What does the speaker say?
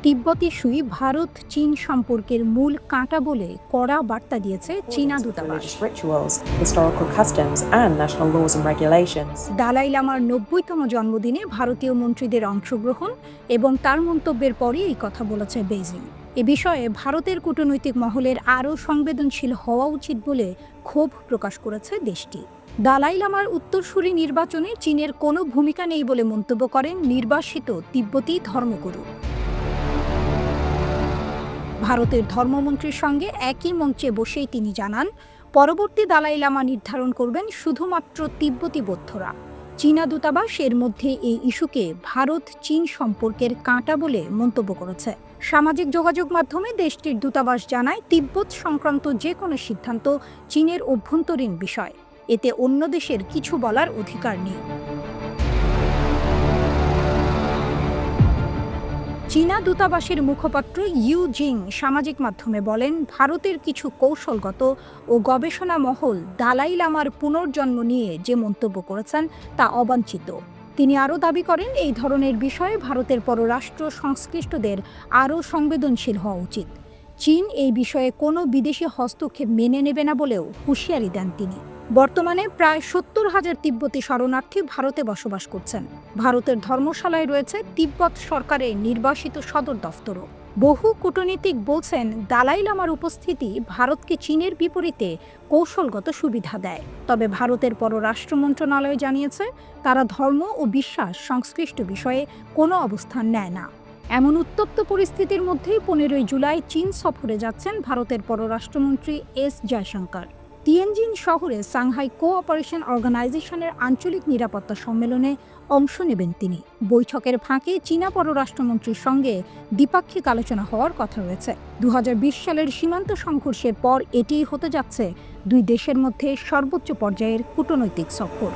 তিব্বত ইস্যুই ভারত চীন সম্পর্কের মূল কাঁটা বলে কড়া বার্তা দিয়েছে চীনা দূতাবাস। Religious rituals, historical customs, and national laws and regulations. Dalai লামার ৯০তম জন্মদিনে ভারতীয় মন্ত্রীদের অংশগ্রহণ এবং তার মন্তব্যের পরই এই কথা বলেছে বেইজিং। এ বিষয়ে ভারতের কূটনৈতিক মহলের আরও সংবেদনশীল হওয়া উচিত বলে ক্ষোভ প্রকাশ করেছে দেশটি। দালাই লামার উত্তরসূরি নির্বাচনে চীনের কোনো ভূমিকা নেই বলে মন্তব্য করেন নির্বাসিত তিব্বতী ধর্মগুরু। ভারতের ধর্মমন্ত্রীর সঙ্গে একই মঞ্চে বসেই তিনি জানান, পরবর্তী দালাই লামা নির্ধারণ করবেন শুধুমাত্র তিব্বতী বৌদ্ধরা। চীনা দূতাবাস এর মধ্যে এই ইস্যুকে ভারত চীন সম্পর্কের কাঁটা বলে মন্তব্য করেছে। সামাজিক যোগাযোগ মাধ্যমে দেশটির দূতাবাস জানায়, তিব্বত সংক্রান্ত যে কোনো সিদ্ধান্ত চীনের অভ্যন্তরীণ বিষয়, এতে অন্য দেশের কিছু বলার অধিকার নেই। চীনা দূতাবাসের মুখপাত্র ইউ জিং সামাজিক মাধ্যমে বলেন, ভারতের কিছু কৌশলগত ও গবেষণা মহল দালাই লামার পুনর্জন্ম নিয়ে যে মন্তব্য করেছেন তা অবাঞ্ছিত। তিনি আরও দাবি করেন, এই ধরনের বিষয়ে ভারতের পররাষ্ট্র সংশ্লিষ্টদের আরও সংবেদনশীল হওয়া উচিত। চীন এই বিষয়ে কোনো বিদেশি হস্তক্ষেপ মেনে নেবে না বলেও হুঁশিয়ারি দেন তিনি। বর্তমানে প্রায় ৭০,০০০ তিব্বতী শরণার্থী ভারতে বসবাস করছেন। ভারতের ধর্মশালায় রয়েছে তিব্বত সরকারের নির্বাসিত সদর দফতরও। বহু কূটনীতিক বলছেন, দালাই লামার উপস্থিতি ভারতকে চীনের বিপরীতে কৌশলগত সুবিধা দেয়। তবে ভারতের পররাষ্ট্র মন্ত্রণালয় জানিয়েছে, তারা ধর্ম ও বিশ্বাস সংশ্লিষ্ট বিষয়ে কোনো অবস্থান নেয় না। এমন উত্তপ্ত পরিস্থিতির মধ্যেই ১৫ই জুলাই চীন সফরে যাচ্ছেন ভারতের পররাষ্ট্রমন্ত্রী এস জয়শঙ্কর। তিয়ানজিন শহরে সাংহাই কোঅপারেশন অর্গানাইজেশনের আঞ্চলিক নিরাপত্তা সম্মেলনে অংশ নেবেন তিনি। বৈঠকের ফাঁকে চীনা পররাষ্ট্রমন্ত্রীর সঙ্গে দ্বিপাক্ষিক আলোচনা হওয়ার কথা রয়েছে। ২০২০ সালের সীমান্ত সংঘর্ষের পর এটিই হতে যাচ্ছে দুই দেশের মধ্যে সর্বোচ্চ পর্যায়ের কূটনৈতিক সফর।